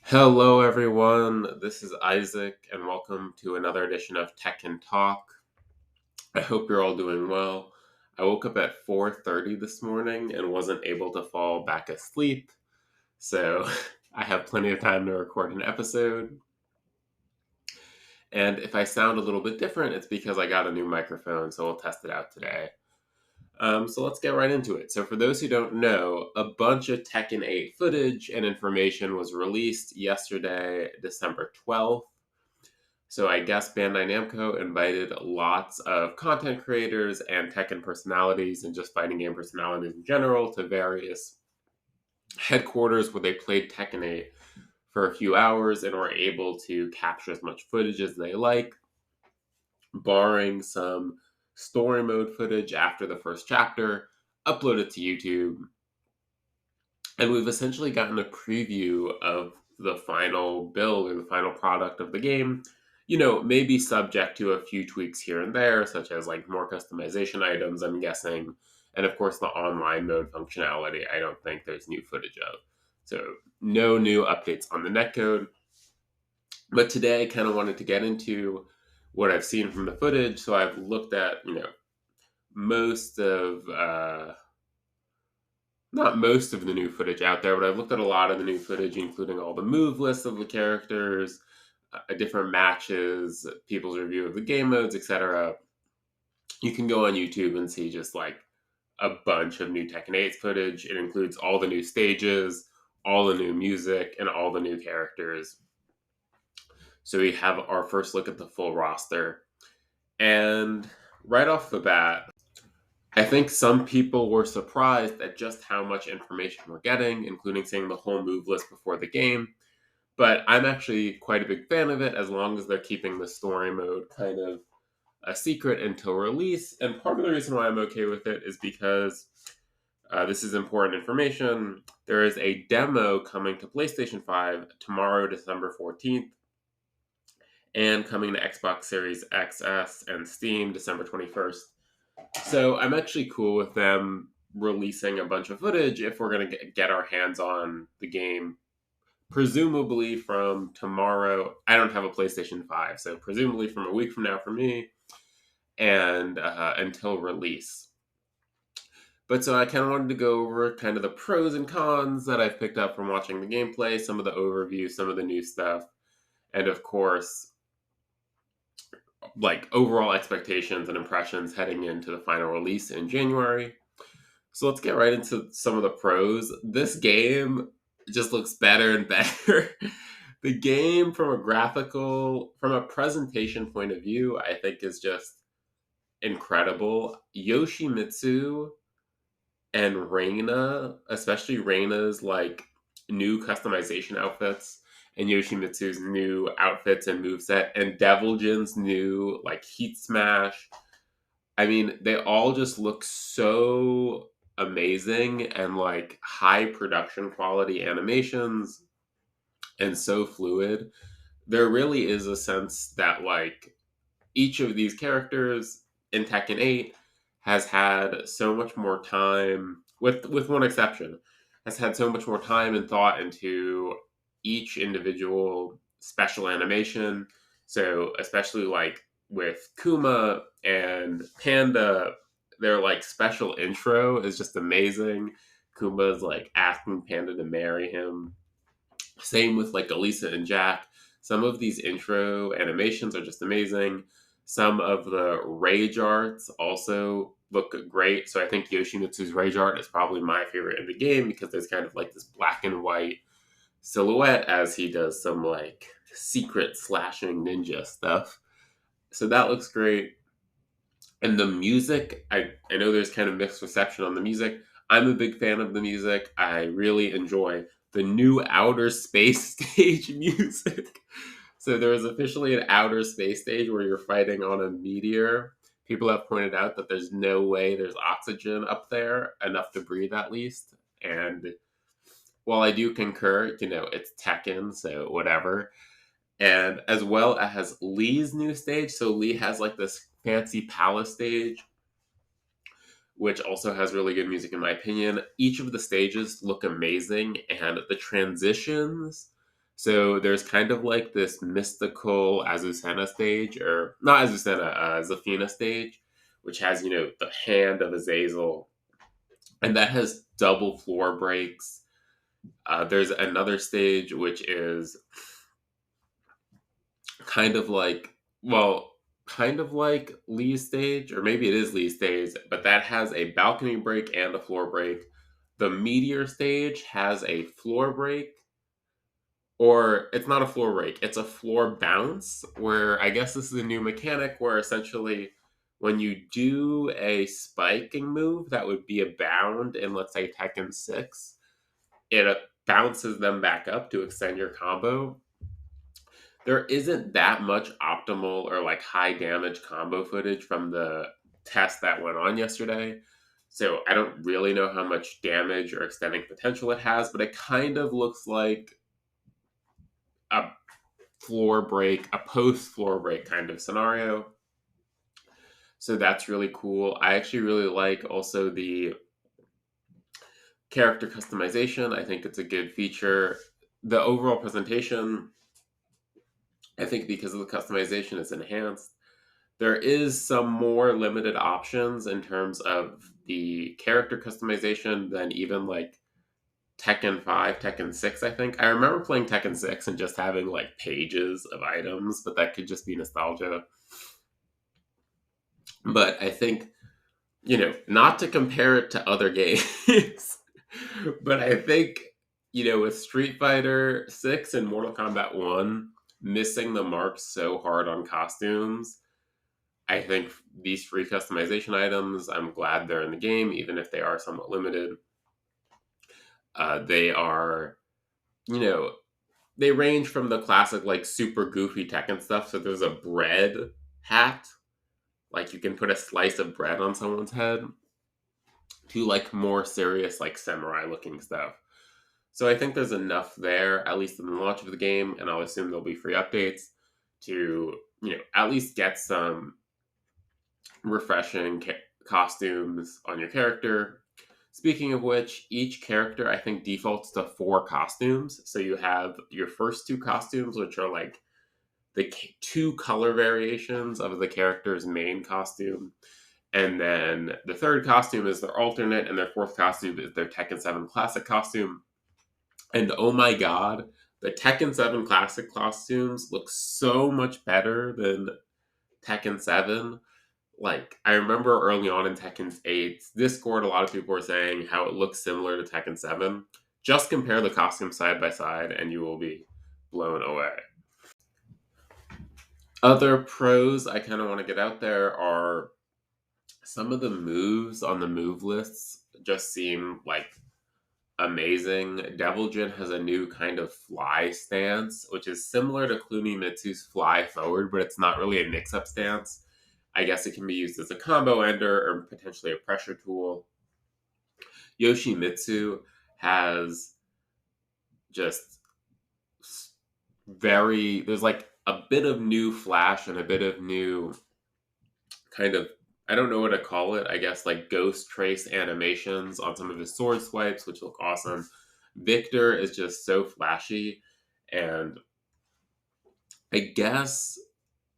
Hello, everyone. This is Isaac, and welcome to another edition of Tekken Talk. I hope you're all doing well. I woke up at 4:30 this morning and wasn't able to fall back asleep, so I have plenty of time to record an episode. And if I sound a little bit different, it's because I got a new microphone, so we'll test it out today. So let's get right into it. So for those who don't know, a bunch of Tekken 8 footage and information was released yesterday, December 12th. So I guess Bandai Namco invited lots of content creators and Tekken personalities and just fighting game personalities in general to various headquarters where they played Tekken 8 for a few hours and were able to capture as much footage as they like, barring some story mode footage after the first chapter, upload it to YouTube. And we've essentially gotten a preview of the final build or the final product of the game. Maybe subject to a few tweaks here and there, such as like more customization items, I'm guessing. And of course, the online mode functionality, I don't think there's new footage of. So, no new updates on the netcode. But today, I kind of wanted to get into what I've seen from the footage. So, I've looked at, most of not most of the new footage out there, but I've looked at a lot of the new footage, including all the move lists of the characters, different matches, people's review of the game modes, etc. You can go on YouTube and see just like a bunch of new Tekken 8 footage. It includes all the new stages, all the new music, and all the new characters. So we have our first look at the full roster. And right off the bat, I think some people were surprised at just how much information we're getting, including seeing the whole move list before the game. But I'm actually quite a big fan of it as long as they're keeping the story mode kind of a secret until release. And part of the reason why I'm okay with it is because this is important information. There is a demo coming to PlayStation 5 tomorrow, December 14th, and coming to Xbox Series XS and Steam December 21st. So I'm actually cool with them releasing a bunch of footage if we're going to get our hands on the game, presumably from tomorrow. I don't have a PlayStation 5, so presumably from a week from now for me and until release. But so I kind of wanted to go over kind of the pros and cons that I've picked up from watching the gameplay, some of the overview, some of the new stuff, and of course, like overall expectations and impressions heading into the final release in January. So let's get right into some of the pros. This game just looks better and better. The game from a presentation point of view, I think is just incredible. Yoshimitsu and Reina, especially Reina's like new customization outfits and Yoshimitsu's new outfits and moveset and Devil Jin's new like heat smash. I mean, they all just look so amazing and like high production quality animations and so fluid. There really is a sense that like each of these characters in Tekken 8 has had so much more time, with one exception, has had so much more time and thought into each individual special animation. So especially like with Kuma and Panda, their like special intro is just amazing. Kuma's like asking Panda to marry him. Same with like Elisa and Jack. Some of these intro animations are just amazing. Some of the rage arts also look great. So I think Yoshimitsu's rage art is probably my favorite in the game because there's kind of like this black and white silhouette as he does some like secret slashing ninja stuff. So that looks great. And the music, I know there's kind of mixed reception on the music. I'm a big fan of the music. I really enjoy the new outer space stage music. So there is officially an outer space stage where you're fighting on a meteor. People have pointed out that there's no way there's oxygen up there, enough to breathe at least. And while I do concur, it's Tekken, so whatever. And as well as Lee's new stage. So Lee has like this fancy palace stage, which also has really good music in my opinion. Each of the stages look amazing, and the transitions. So there's kind of like this mystical Azucena stage, or not Azucena, Zafina stage, which has, the hand of Azazel, and that has double floor breaks. There's another stage which is kind of like, well, kind of like Lee's stage, or maybe it is Lee's stage, but that has a balcony break and a floor break. The Meteor stage has a floor break, or it's not a floor break, it's a floor bounce, where I guess this is a new mechanic where essentially when you do a spiking move that would be a bound in, let's say, Tekken 6, it bounces them back up to extend your combo. There isn't that much optimal or like high damage combo footage from the test that went on yesterday. So I don't really know how much damage or extending potential it has, but it kind of looks like a floor break, a post floor break kind of scenario. So that's really cool. I actually really like also the character customization. I think it's a good feature. The overall presentation, I think because of the customization, is enhanced. There is some more limited options in terms of the character customization than even like Tekken 5, Tekken 6, I think. I remember playing Tekken 6 and just having like pages of items, but that could just be nostalgia. But I think, not to compare it to other games, but I think, with Street Fighter 6 and Mortal Kombat 1 missing the mark so hard on costumes, I think these free customization items, I'm glad they're in the game, even if they are somewhat limited. They are, you know, they range from the classic, like, super goofy Tekken stuff. So there's a bread hat, like, you can put a slice of bread on someone's head, to, like, more serious, like, samurai looking stuff. So I think there's enough there, at least in the launch of the game, and I'll assume there'll be free updates to, at least get some refreshing costumes on your character. Speaking of which, each character I think defaults to 4 costumes. So you have your first 2 costumes, which are like the 2 color variations of the character's main costume. And then the third costume is their alternate, and their fourth costume is their Tekken 7 Classic costume. And oh my god, the Tekken 7 Classic costumes look so much better than Tekken 7. Like, I remember early on in Tekken 8, Discord, a lot of people were saying how it looks similar to Tekken 7. Just compare the costumes side by side and you will be blown away. Other pros I kind of want to get out there are some of the moves on the move lists just seem like amazing. Devil Jin has a new kind of fly stance, which is similar to Mitsu's fly forward, but it's not really a mix-up stance. I guess it can be used as a combo ender or potentially a pressure tool. Yoshimitsu has just there's like a bit of new flash and a bit of new kind of, I don't know what to call it, I guess like ghost trace animations on some of his sword swipes, which look awesome. Victor is just so flashy, and I guess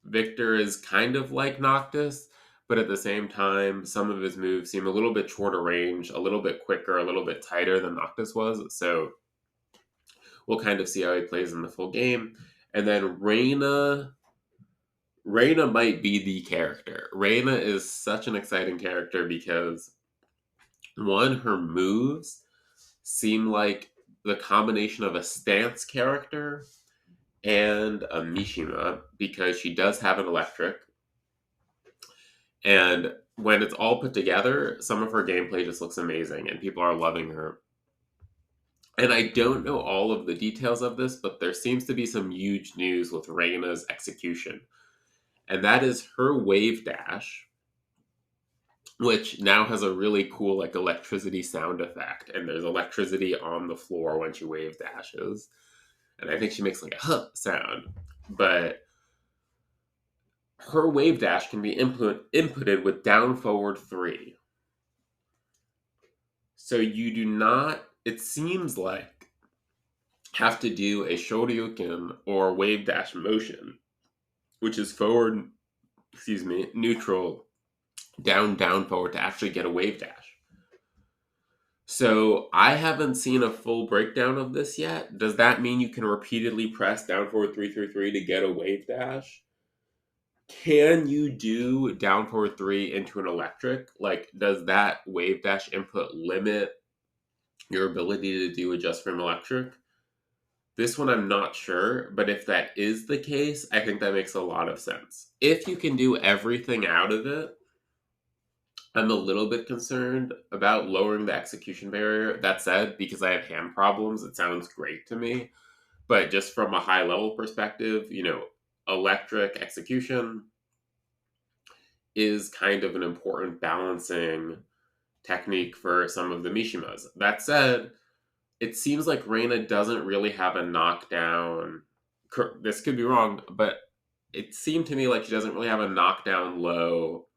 Victor is kind of like Noctis, but at the same time, some of his moves seem a little bit shorter range, a little bit quicker, a little bit tighter than Noctis was. So we'll kind of see how he plays in the full game. And then Reina might be the character. Reina is such an exciting character because, one, her moves seem like the combination of a stance character and a Mishima, because she does have an electric. And when it's all put together, some of her gameplay just looks amazing and people are loving her. And I don't know all of the details of this, but there seems to be some huge news with Reina's execution. And that is her wave dash, which now has a really cool like electricity sound effect. And there's electricity on the floor when she wave dashes. And I think she makes like a huh sound. But her wave dash can be inputted with down forward 3. So you do not, it seems like have to do a shoryuken or wave dash motion, which is forward, neutral, down, down, forward to actually get a wave dash. So I haven't seen a full breakdown of this yet. Does that mean you can repeatedly press down, forward, 3 3 3 to get a wave dash? Can you do down, forward, 3 into an electric? Like, does that wave dash input limit your ability to do a just frame electric? This one I'm not sure, but if that is the case, I think that makes a lot of sense. If you can do everything out of it, I'm a little bit concerned about lowering the execution barrier. That said, because I have hand problems, it sounds great to me. But just from a high level perspective, electric execution is kind of an important balancing technique for some of the Mishimas. That said, it seems like Reina doesn't really have a knockdown. This could be wrong, but it seemed to me like she doesn't really have a knockdown low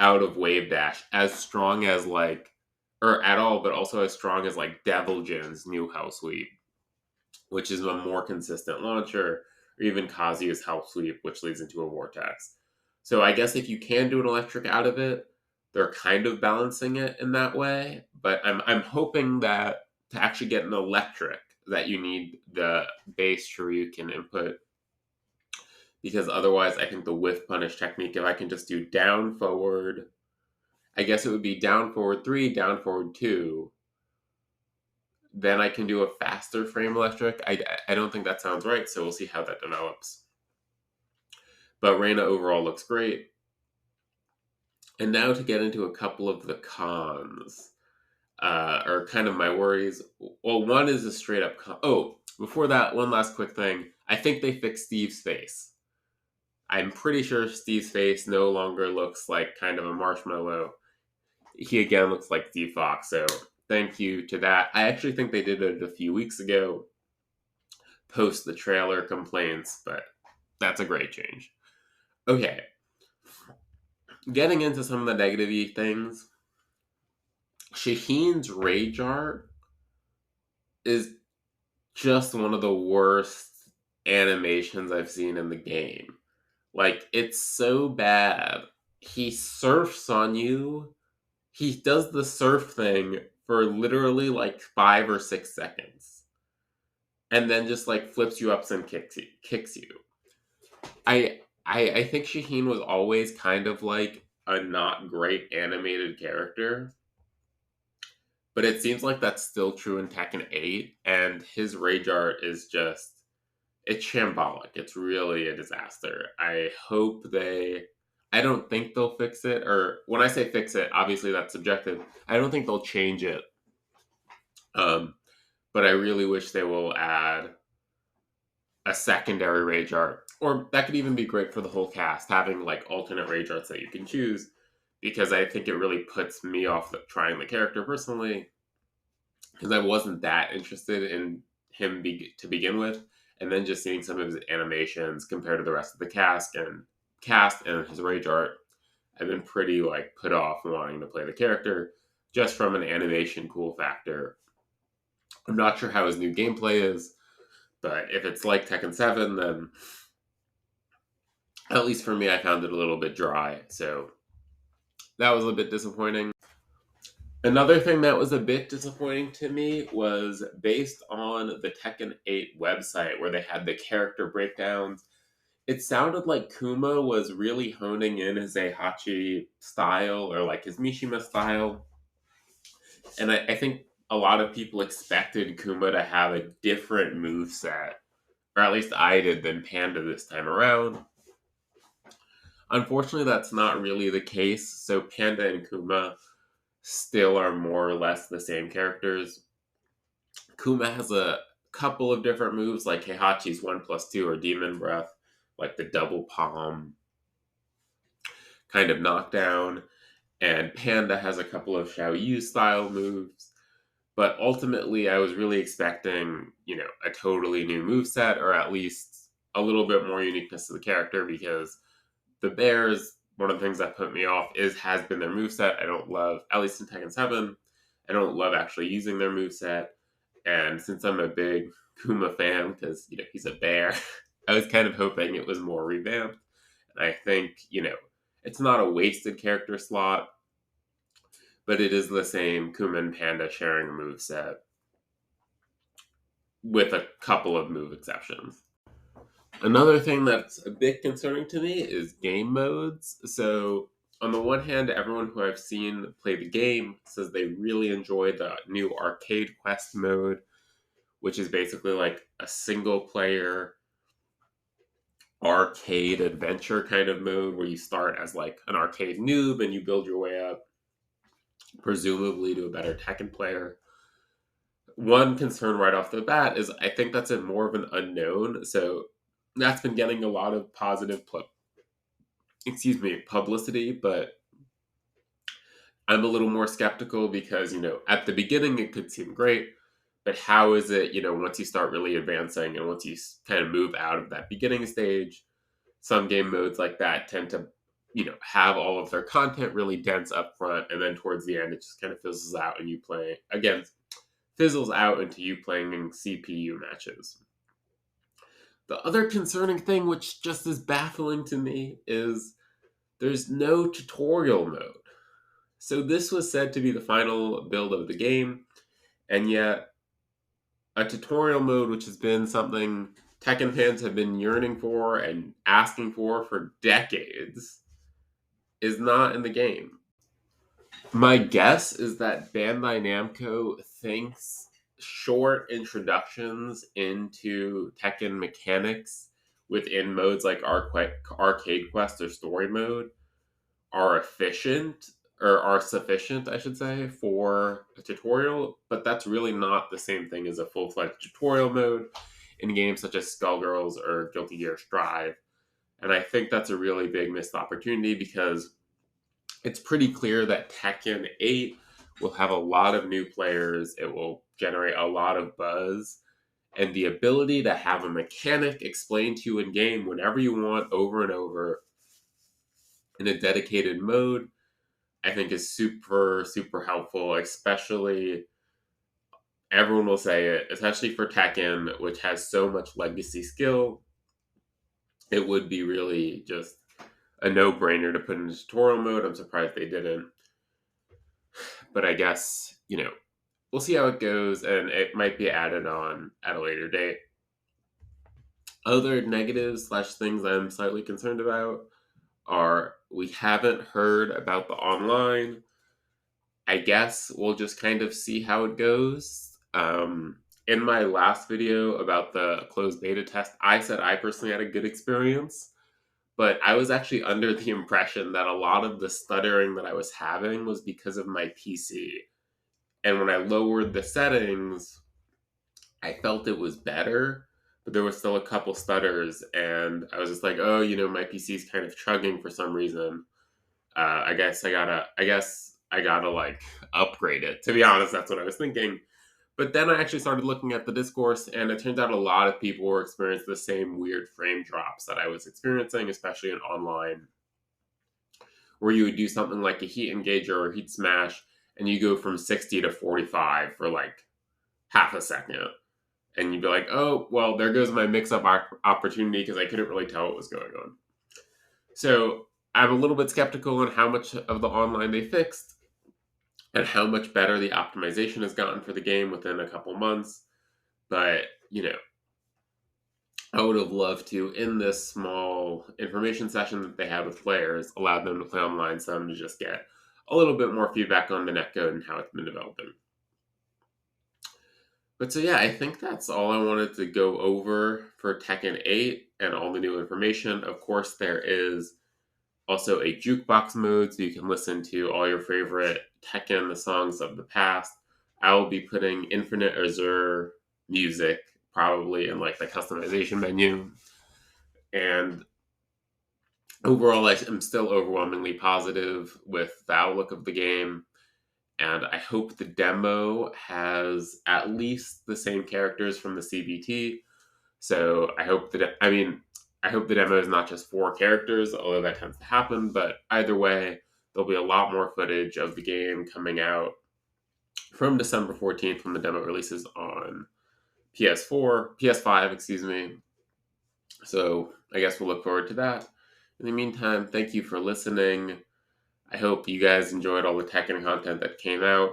out of wave dash as strong as or at all, but also as strong as Devil Jin's new house sweep, which is a more consistent launcher, or even Kazuya's house sweep, which leads into a vortex. So I guess if you can do an electric out of it, they're kind of balancing it in that way. But I'm hoping that to actually get an electric, that you need the base Shoryuken input, because otherwise I think the whiff punish technique, if I can just do down forward, I guess it would be down forward 3, down forward 2, then I can do a faster frame electric. I don't think that sounds right, so we'll see how that develops. But Reina overall looks great. And now to get into a couple of the cons, or kind of my worries. Well, one is a straight up con. Oh, before that, one last quick thing. I think they fixed Steve's face. I'm pretty sure Steve's face no longer looks like kind of a marshmallow. He again looks like Steve Fox, so thank you to that. I actually think they did it a few weeks ago, post the trailer complaints, but that's a great change. Okay, getting into some of the negative things. Shaheen's rage art is just one of the worst animations I've seen in the game. Like, it's so bad. He surfs on you. He does the surf thing for literally 5 or 6 seconds, and then just flips you up and kicks you. I think Shaheen was always kind of like a not great animated character, but it seems like that's still true in Tekken 8, and his rage art is just, it's shambolic. It's really a disaster. I don't think they'll fix it, or when I say fix it, obviously that's subjective. I don't think they'll change it. But I really wish they will add a secondary rage art, or that could even be great for the whole cast, having alternate rage arts that you can choose, because I think it really puts me off trying the character personally, because I wasn't that interested in him to begin with, and then just seeing some of his animations compared to the rest of the cast and his rage art, I've been pretty put off wanting to play the character just from an animation cool factor. I'm not sure how his new gameplay is, but if it's like Tekken 7, then at least for me, I found it a little bit dry. So that was a bit disappointing. Another thing that was a bit disappointing to me was based on the Tekken 8 website where they had the character breakdowns. It sounded like Kuma was really honing in his Heihachi style, or his Mishima style. And I think a lot of people expected Kuma to have a different moveset, or at least I did, than Panda this time around. Unfortunately, that's not really the case. So Panda and Kuma still are more or less the same characters. Kuma has a couple of different moves, like Heihachi's 1+2 or Demon Breath, like the double palm kind of knockdown. And Panda has a couple of Xiao Yu style moves. But ultimately, I was really expecting, a totally new moveset, or at least a little bit more uniqueness to the character, because the Bears, one of the things that put me off has been their moveset. I don't love, at least in Tekken 7, I don't love actually using their moveset. And since I'm a big Kuma fan, because he's a bear, I was kind of hoping it was more revamped. And I think it's not a wasted character slot, but it is the same Kuma and Panda sharing a move set with a couple of move exceptions. Another thing that's a bit concerning to me is game modes. So, on the one hand, everyone who I've seen play the game says they really enjoy the new arcade quest mode, which is basically like a single player arcade adventure kind of mode where you start as like an arcade noob and you build your way up, presumably to a better Tekken player. One concern right off the bat is I think that's a more of an unknown. So that's been getting a lot of positive publicity, but I'm a little more skeptical because, at the beginning it could seem great, but how is it, once you start really advancing and once you kind of move out of that beginning stage, some game modes like that tend to, have all of their content really dense up front, and then towards the end it just kind of fizzles out and you play, again, fizzles out into you playing in CPU matches. The other concerning thing, which just is baffling to me, is there's no tutorial mode. So this was said to be the final build of the game, and yet a tutorial mode, which has been something Tekken fans have been yearning for and asking for decades, is not in the game. My guess is that Bandai Namco thinks short introductions into Tekken mechanics within modes like Arcade Quest or Story Mode are efficient, or are sufficient, I should say, for a tutorial, but that's really not the same thing as a full-fledged tutorial mode in games such as Skullgirls or Guilty Gear Strive. And I think that's a really big missed opportunity because it's pretty clear that Tekken 8 will have a lot of new players. It will generate a lot of buzz. And the ability to have a mechanic explained to you in game whenever you want, over and over, in a dedicated mode, I think is super, super helpful, especially, everyone will say it, especially for Tekken, which has so much legacy skill. It would be really just a no-brainer to put in tutorial mode. I'm surprised they didn't. But I guess, we'll see how it goes, and it might be added on at a later date. Other negatives / things I'm slightly concerned about are we haven't heard about the online. I guess we'll just kind of see how it goes. In my last video about the closed beta test, I said I personally had a good experience, but I was actually under the impression that a lot of the stuttering that I was having was because of my PC. And when I lowered the settings, I felt it was better, but there was still a couple stutters, and I was just like, oh, my PC's kind of chugging for some reason. I guess I gotta like upgrade it. To be honest, that's what I was thinking. But then I actually started looking at the discourse, and it turns out a lot of people were experiencing the same weird frame drops that I was experiencing, especially in online, where you would do something like a heat engager or heat smash, and you go from 60 to 45 for like half a second. And you'd be like, oh, well, there goes my mix-up opportunity because I couldn't really tell what was going on. So I'm a little bit skeptical on how much of the online they fixed and how much better the optimization has gotten for the game within a couple months. But, I would have loved to, in this small information session that they had with players, allow them to play online, so them to just get a little bit more feedback on the netcode and how it's been developing. But so yeah, I think that's all I wanted to go over for Tekken 8 and all the new information. Of course, there is also a jukebox mode, so you can listen to all your favorite Tekken songs of the past. I will be putting Infinite Azure music probably in like the customization menu. And overall, I am still overwhelmingly positive with the outlook of the game. And I hope the demo has at least the same characters from the CBT. So I hope the demo is not just 4 characters, although that tends to happen. But either way, there'll be a lot more footage of the game coming out from December 14th when the demo releases on PS5, excuse me. So I guess we'll look forward to that. In the meantime, thank you for listening. I hope you guys enjoyed all the Tekken content that came out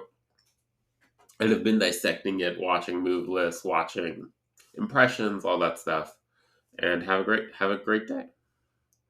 and have been dissecting it, watching move lists, watching impressions, all that stuff. And have a great day.